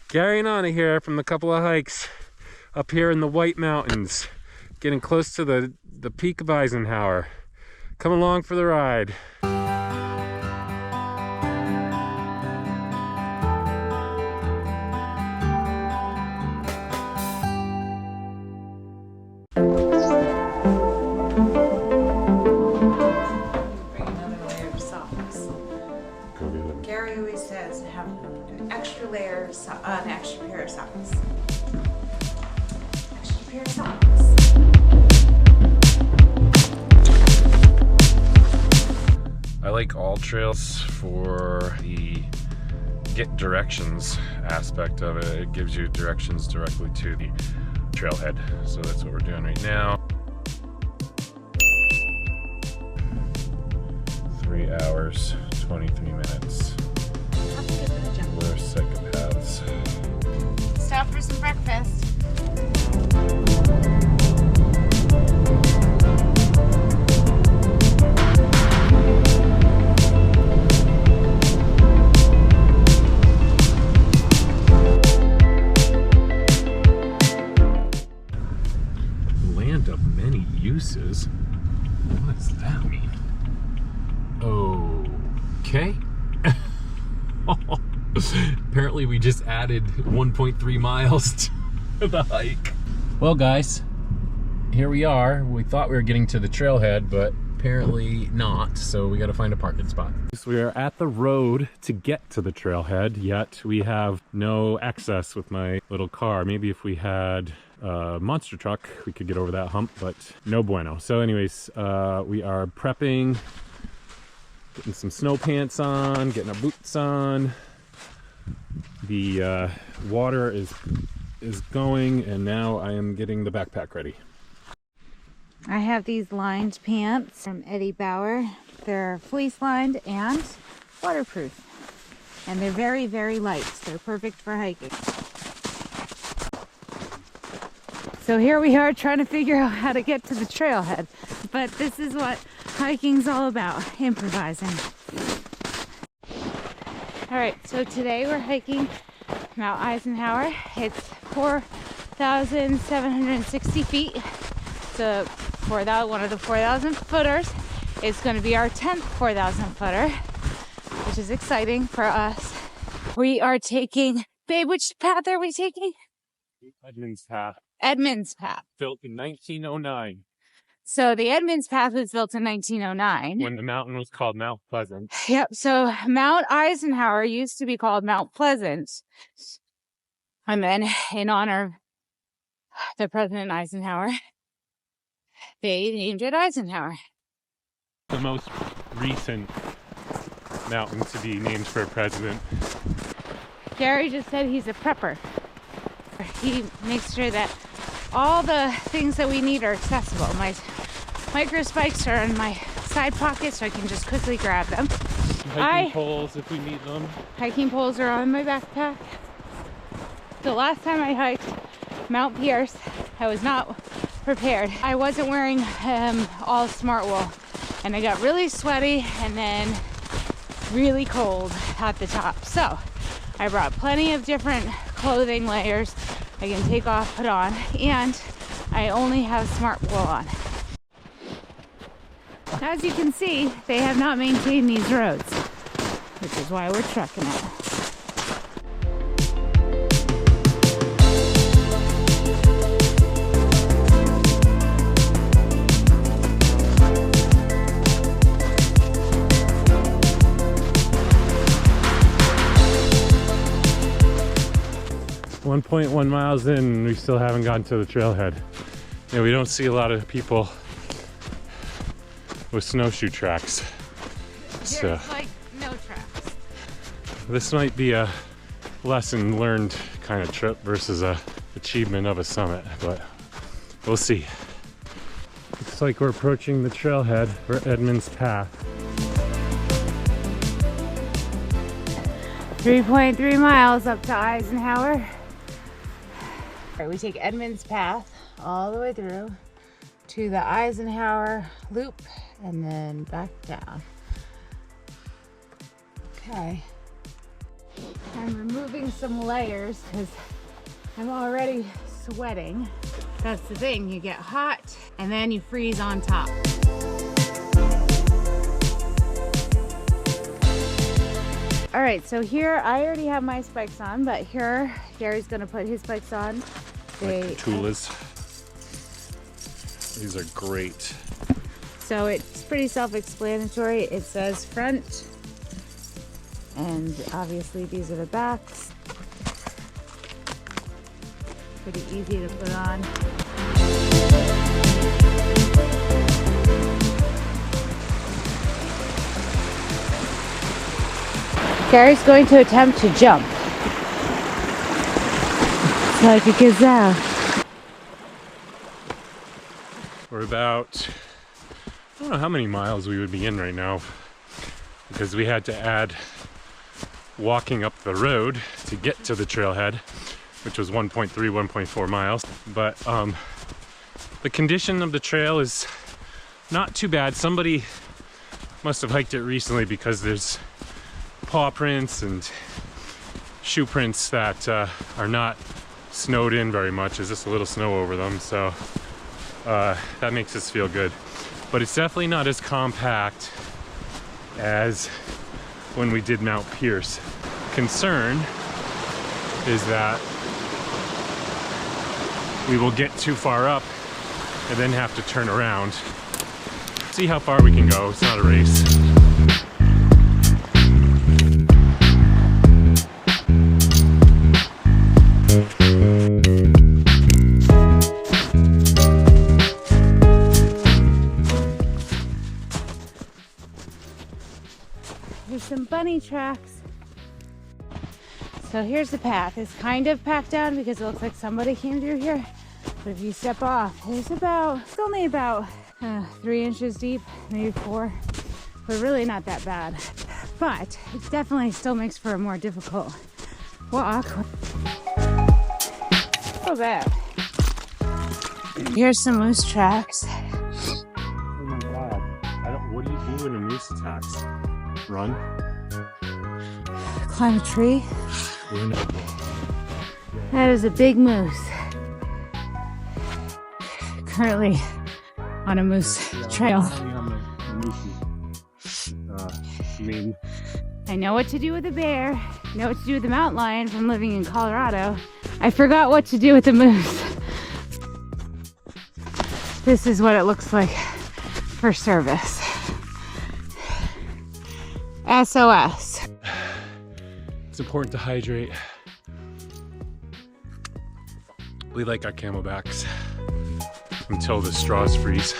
Carrying on here from the couple of hikes up here in the White Mountains, getting close to the peak of Eisenhower. Come along for the ride. Gary always says to have an extra layer, an extra pair of socks. Extra pair of socks. I like all trails for the get directions aspect of it. It gives you directions directly to the trailhead. So that's what we're doing right now. 3 hours, 23 minutes. We're psychopaths. Stop for some breakfast. Land of many uses? What does that mean? Okay. Apparently we just added 1.3 miles to the hike. Well guys, here we are. We thought we were getting to the trailhead, but apparently not, so we got to find a parking spot. So we are at the road to get to the trailhead, yet we have no access with my little car. Maybe if we had a monster truck, we could get over that hump, but no bueno. So anyways, we are prepping, getting some snow pants on, getting our boots on. The water is going, and now I am getting the backpack ready. I have these lined pants from Eddie Bauer. They're fleece lined and waterproof. And they're very, very light. So they're perfect for hiking. So here we are trying to figure out how to get to the trailhead. But this is what hiking's all about, improvising. All right, so today we're hiking Mount Eisenhower. It's 4,760 feet. So one of the 4,000 footers. It's going to be our 10th 4,000 footer, which is exciting for us. We are taking, babe, which path are we taking? Edmonds Path. Edmonds Path. Built in 1909. So the Edmonds Path was built in 1909. When the mountain was called Mount Pleasant. Yep, so Mount Eisenhower used to be called Mount Pleasant. And then in honor of the President Eisenhower, they named it Eisenhower. The most recent mountain to be named for a president. Gary just said he's a prepper. He makes sure that all the things that we need are accessible. My micro spikes are in my side pocket, so I can just quickly grab them. Hiking poles if we need them. Hiking poles are on my backpack. The last time I hiked Mount Pierce, I was not prepared. I wasn't wearing all smart wool, and I got really sweaty and then really cold at the top. So I brought plenty of different clothing layers I can take off, put on, and I only have smart wool on. As you can see, they have not maintained these roads, which is why we're trekking it. 1.1 miles in, and we still haven't gotten to the trailhead. Yeah, we don't see a lot of people with snowshoe tracks. So There's like no tracks. this might be a lesson learned kind of trip versus a achievement of a summit, but we'll see. Looks like we're approaching the trailhead for Edmonds Path. 3.3 miles up to Eisenhower. All right, we take Edmonds Path all the way through to the Eisenhower loop and then back down. Okay. I'm removing some layers because I'm already sweating. That's the thing, you get hot and then you freeze on top. All right, so here I already have my spikes on, but here Gary's gonna put his spikes on. Like Tulas. These are great. So it's pretty self-explanatory. It says front, and obviously these are the backs. Pretty easy to put on. Gary's going to attempt to jump. It's like a gazelle. We're about, I don't know how many miles we would be in right now, because we had to add walking up the road to get to the trailhead, which was 1.3, 1.4 miles. But the condition of the trail is not too bad. Somebody must have hiked it recently because there's paw prints and shoe prints that are not snowed in very much. There's just a little snow over them, so that makes us feel good. But it's definitely not as compact as when we did Mount Pierce. Concern is that we will get too far up and then have to turn around. See how far we can go. It's not a race. There's some bunny tracks. So here's the path. It's kind of packed down because it looks like somebody came through here. But if you step off, it's only about 3 inches deep, maybe 4. But really not that bad. But it definitely still makes for a more difficult walk. So bad. Here's some moose tracks. Oh my god. What do you do when a moose attacks? Run? Climb a tree. That is a big moose. Currently on a moose trail. I know what to do with a bear. I know what to do with a mountain lion from living in Colorado. I forgot what to do with the moose. This is what it looks like for service. SOS. It's important to hydrate. We like our camelbacks until the straws freeze.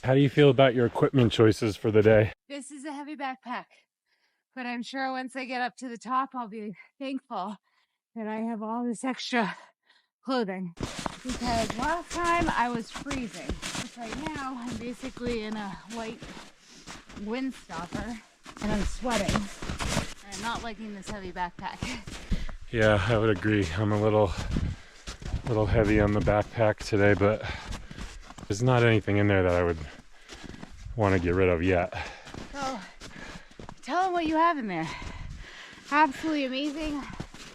How do you feel about your equipment choices for the day? This is a heavy backpack, but I'm sure once I get up to the top, I'll be thankful that I have all this extra clothing. Because last time I was freezing. But right now, I'm basically in a light windstopper and I'm sweating. And I'm not liking this heavy backpack. Yeah, I would agree. I'm a little heavy on the backpack today, but there's not anything in there that I would want to get rid of yet. So, tell them what you have in there. Absolutely amazing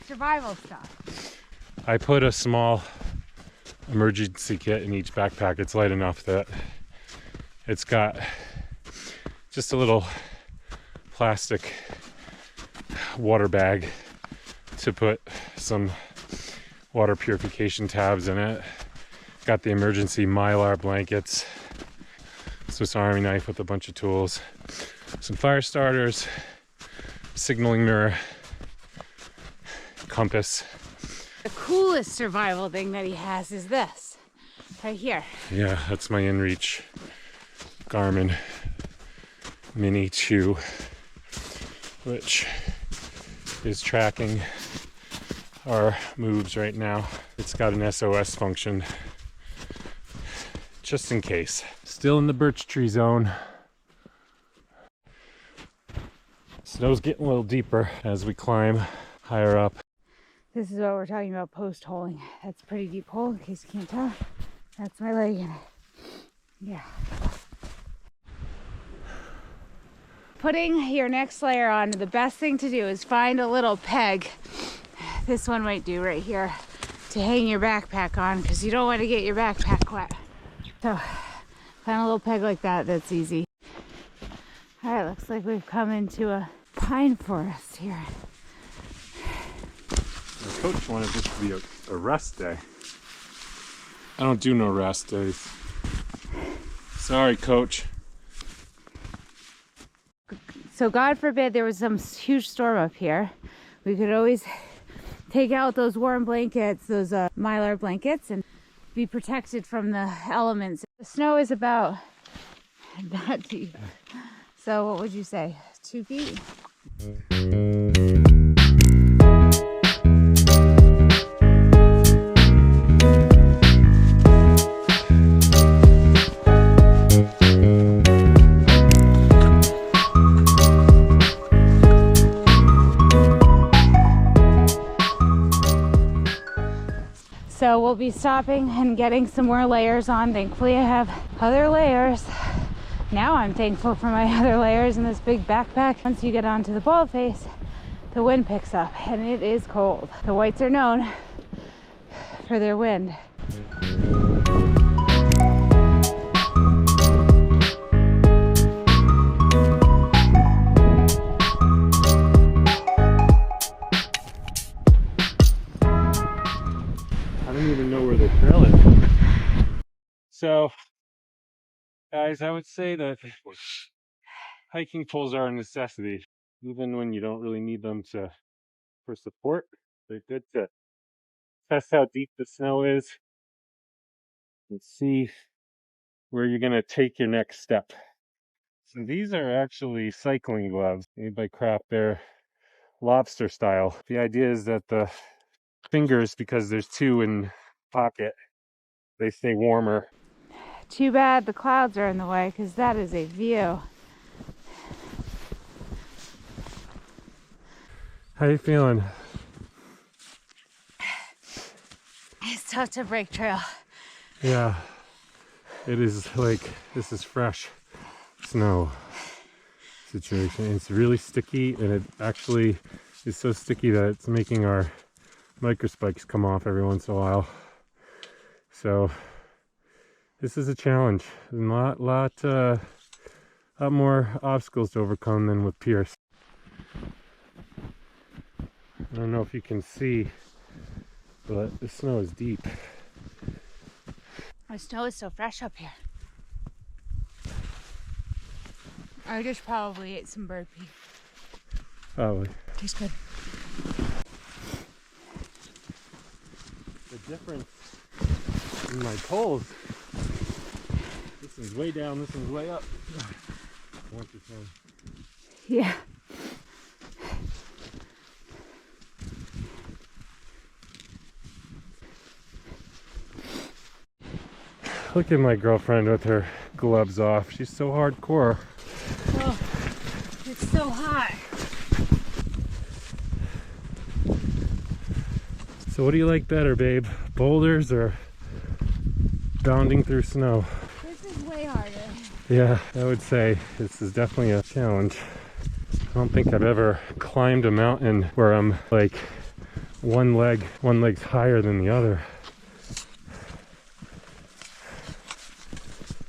survival stuff. I put a small emergency kit in each backpack. It's light enough that it's got just a little plastic water bag to put some water purification tabs in it. Got the emergency Mylar blankets, Swiss Army knife with a bunch of tools, some fire starters, signaling mirror, compass. The coolest survival thing that he has is this, right here. Yeah, that's my InReach Garmin Mini 2, which is tracking our moves right now. It's got an SOS function, just in case. Still in the birch tree zone. Snow's getting a little deeper as we climb higher up. This is what we're talking about, post-holing. That's a pretty deep hole, in case you can't tell. That's my leg in it. Yeah. Putting your next layer on, the best thing to do is find a little peg. This one might do right here to hang your backpack on, because you don't want to get your backpack wet. So find a little peg like that, that's easy. All right, looks like we've come into a pine forest here. The coach wanted this to be a rest day. I don't do no rest days. Sorry, coach. So God forbid there was some huge storm up here. We could always take out those warm blankets, those mylar blankets, and be protected from the elements. The snow is about that deep. So what would you say, 2 feet? So we'll be stopping and getting some more layers on. Thankfully I have other layers. Now I'm thankful for my other layers in this big backpack. Once you get onto the bald face, the wind picks up and it is cold. The whites are known for their wind. I don't even know where the trail is. So, guys, I would say that hiking poles are a necessity, even when you don't really need them for support. They're good to test how deep the snow is and see where you're going to take your next step. So these are actually cycling gloves made by Craft. They're lobster style. The idea is that the fingers, because there's 2 in the pocket, they stay warmer. Too bad the clouds are in the way, because that is a view. How you feeling? It's tough to break trail. Yeah, it is. Like, this is fresh snow situation. It's really sticky, and it actually is so sticky that it's making our microspikes come off every once in a while. So this is a challenge. A lot more obstacles to overcome than with Pierce. I don't know if you can see, but the snow is deep. The snow is so fresh up here. I just probably ate some bird pee. Probably. Tastes good. The difference in my poles, this is way down, this is way up. I want this one. Yeah. Look at my girlfriend with her gloves off. She's so hardcore. Oh, it's so hot. So what do you like better, babe? Boulders or bounding through snow? This is way harder. Yeah, I would say this is definitely a challenge. I don't think I've ever climbed a mountain where I'm like one leg's higher than the other.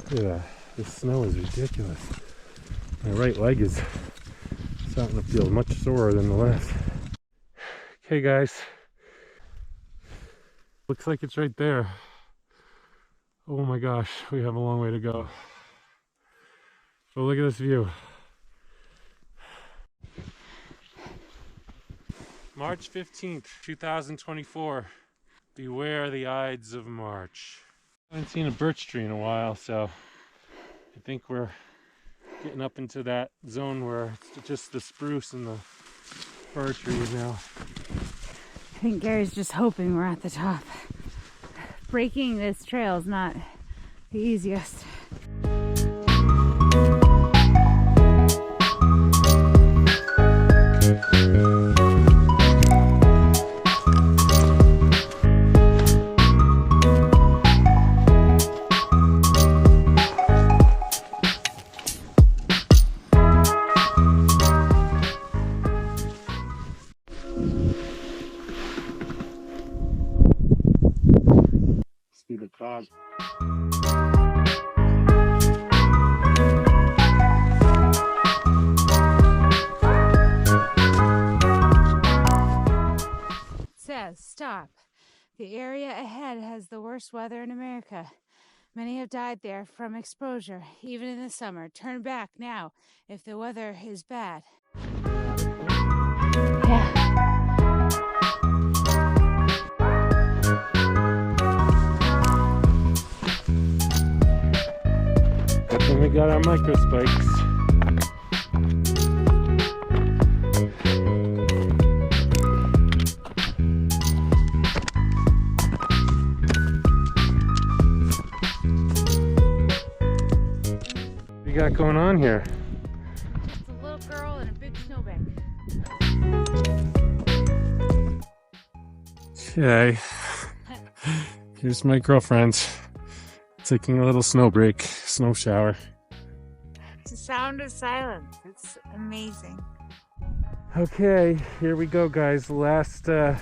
Look at that. This snow is ridiculous. My right leg is starting to feel much sorer than the left. Okay, guys. Looks like it's right there. Oh my gosh, we have a long way to go. But look at this view. March 15th, 2024. Beware the Ides of March. I haven't seen a birch tree in a while, so I think we're getting up into that zone where it's just the spruce and the fir trees now. I think Gary's just hoping we're at the top. Breaking this trail is not the easiest. Says, stop. The area ahead has the worst weather in America. Many have died there from exposure, even in the summer. Turn back now if the weather is bad. Yeah. But then we got our micro spikes. What you got going on here? It's a little girl and a big snowbank. Okay. Here's my girlfriend taking a little snow break, snow shower. It's the sound of silence. It's amazing. Okay, here we go, guys. Last of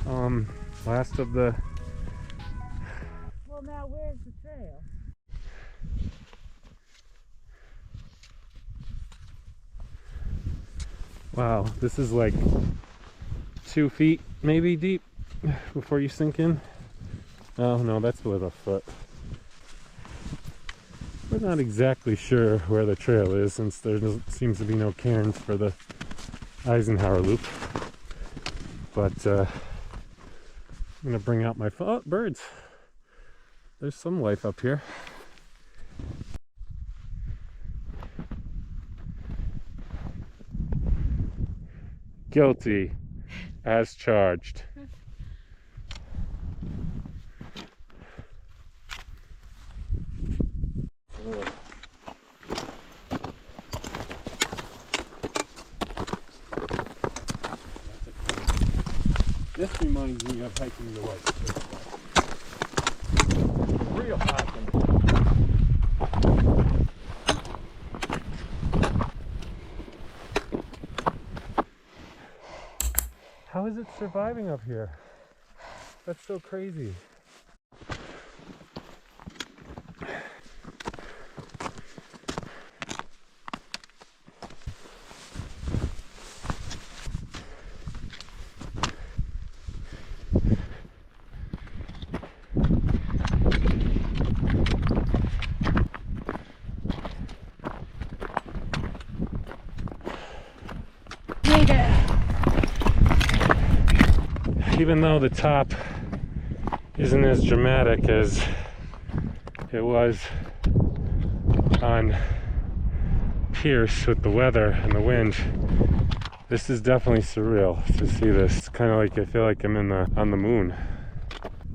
the. Well, now where's the trail? Wow, this is like 2 feet maybe deep before you sink in. Oh no, that's with a foot. We're not exactly sure where the trail is since there seems to be no cairns for the Eisenhower loop. But I'm gonna bring out my phone. Oh, birds. There's some life up here. Guilty as charged. This reminds me of hiking the White. Real hiking. How is it surviving up here? That's so crazy. Even though the top isn't as dramatic as it was on Pierce with the weather and the wind, this is definitely surreal to see this. It's kind of like I feel like I'm on the moon.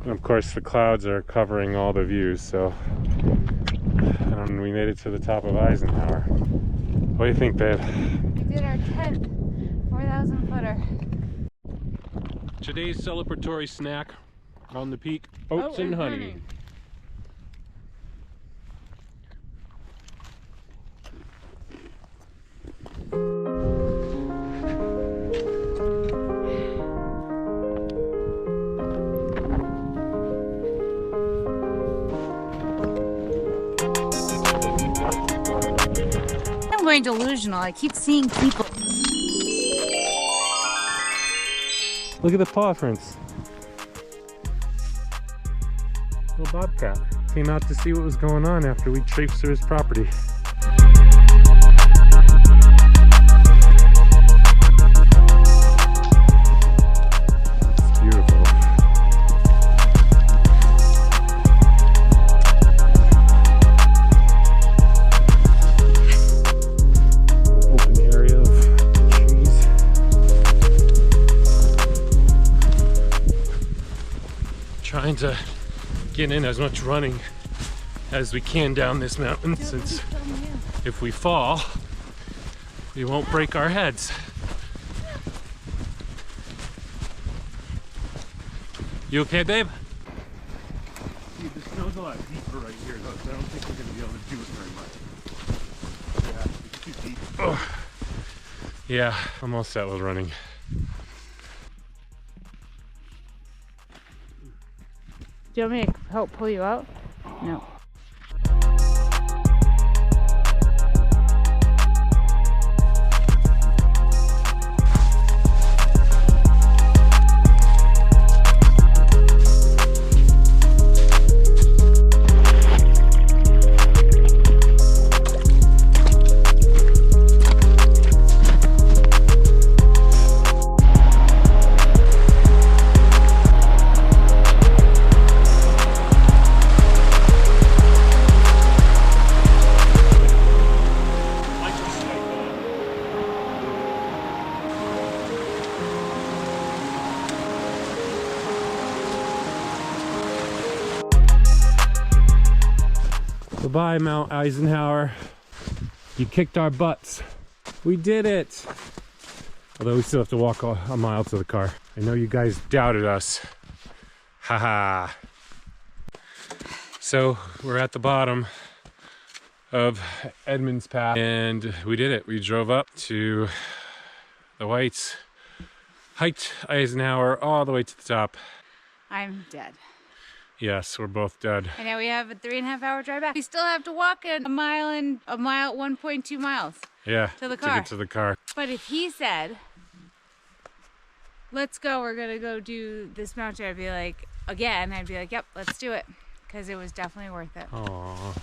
And of course the clouds are covering all the views, so and we made it to the top of Eisenhower. What do you think, babe? We did our 10th 4,000 footer. Today's celebratory snack on the peak, oats and honey. I'm going delusional. I keep seeing people. Look at the paw prints. Little bobcat came out to see what was going on after we traipsed through his property. It's beautiful. Open area of trees. Trying to get in as much running as we can down this mountain, since if we fall, we won't break our heads. You okay, babe? Dude, the snow's a lot deeper right here, though, so I don't think we're going to be able to do it very much. Yeah, it's too deep. Oh. Yeah, I'm all set with running. Do you want me to help pull you out? No. Goodbye, Mount Eisenhower. You kicked our butts. We did it. Although we still have to walk a mile to the car. I know you guys doubted us. Haha. So we're at the bottom of Edmonds Pass and we did it. We drove up to the Whites, hiked Eisenhower all the way to the top. I'm dead. Yes, we're both dead. And now we have a 3.5 hour drive back. We still have to walk a mile, 1.2 miles. Yeah, to the car. To get to the car. But if he said, let's go, we're gonna go do this mountain, I'd be like, again, I'd be like, yep, let's do it. Because it was definitely worth it. Aww.